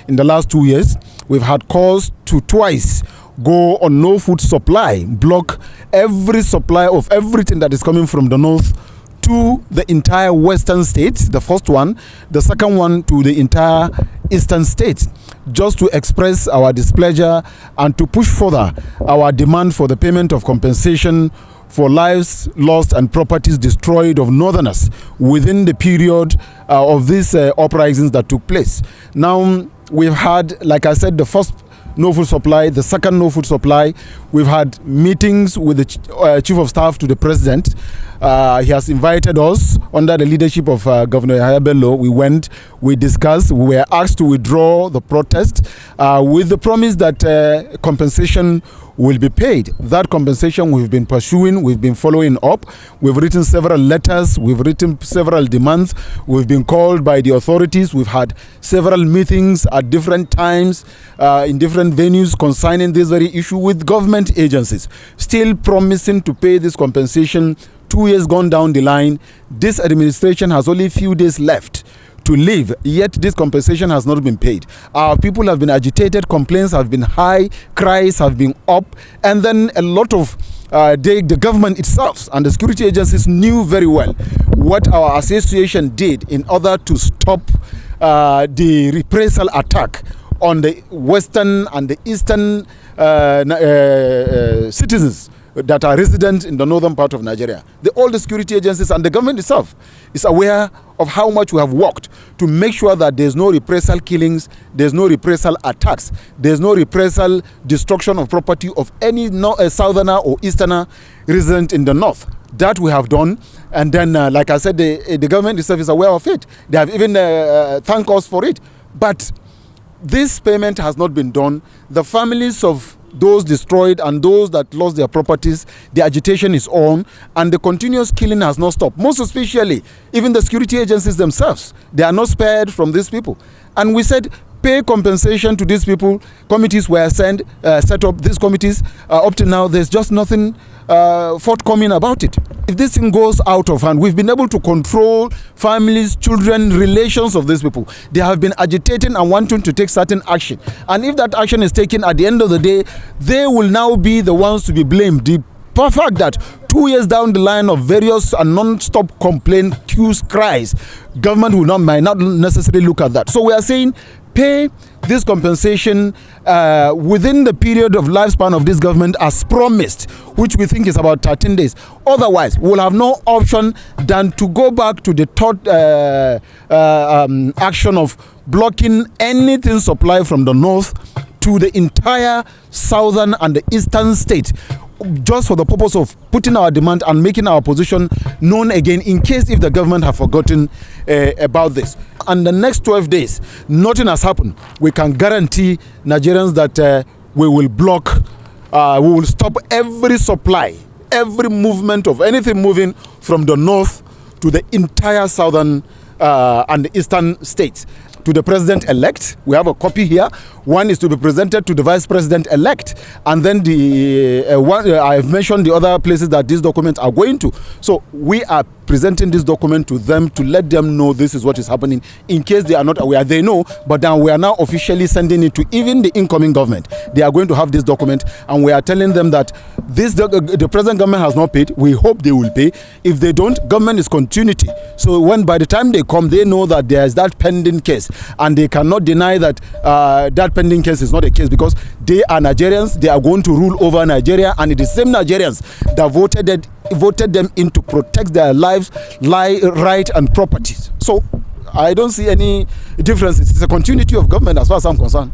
in the last 2 years. We've had calls to twice go on no food supply, block every supply of everything that is coming from the north to the entire western states, the first one, the second one to the entire eastern states, just to express our displeasure and to push further our demand for the payment of compensation for lives lost and properties destroyed of northerners within the period of these uprisings that took place. Now, we've had, like I said, the first no food supply, the second no food supply. We've had meetings with the chief of staff to the president. He has invited us under the leadership of Governor Yahaya Bello. We went, we discussed, we were asked to withdraw the protest with the promise that compensation will be paid. That compensation we've been pursuing, we've been following up. We've written several letters, we've written several demands, we've been called by the authorities, we've had several meetings at different times in different venues concerning this very issue with government agencies, still promising to pay this compensation. 2 years gone down the line, this administration has only a few days left to live, yet this compensation has not been paid. Our people have been agitated, complaints have been high, cries have been up, and then a lot of the government itself and the security agencies knew very well what our association did in order to stop the reprisal attack on the western and the eastern citizens that are resident in the northern part of Nigeria. All the security agencies and the government itself is aware of how much we have worked to make sure that there's no reprisal killings, there's no reprisal attacks, there's no reprisal destruction of property of any southerner or easterner resident in the north. That we have done, and then, like I said, the government itself is aware of it. They have even thanked us for it. But this payment has not been done. The families of those destroyed and those that lost their properties, the agitation is on, and the continuous killing has not stopped. Most especially, even the security agencies themselves, they are not spared from these people. And we said, pay compensation to these people. Committees were set up, these committees. Up to now, there's just nothing forthcoming about it. If this thing goes out of hand, we've been able to control families, children, relations of these people. They have been agitating and wanting to take certain action. And if that action is taken, at the end of the day, they will now be the ones to be blamed. The fact that 2 years down the line of various and non-stop complaint, queues, cries, government might not necessarily look at that. So we are saying, pay this compensation within the period of lifespan of this government as promised, which we think is about 13 days. Otherwise, we'll have no option than to go back to the third action of blocking anything supply from the north to the entire southern and the eastern state, just for the purpose of putting our demand and making our position known again in case if the government have forgotten about this. And the next 12 days, nothing has happened. We can guarantee Nigerians that we will block, we will stop every supply, every movement of anything moving from the north to the entire southern and the eastern states. To the president-elect, we have a copy here. One is to be presented to the vice president-elect, and then I've mentioned the other places that these documents are going to. So we are presenting this document to them to let them know this is what is happening. In case they are not aware, they know, but then we are now officially sending it to even the incoming government. They are going to have this document, and we are telling them that the present government has not paid. We hope they will pay. If they don't, government is continuity. So by the time they come, they know that there is that pending case, and they cannot deny that that pending case is not a case, because they are Nigerians. They are going to rule over Nigeria, and it is the same Nigerians that voted them in to protect their lives, right, and properties. So I don't see any difference. It's a continuity of government as far as I'm concerned.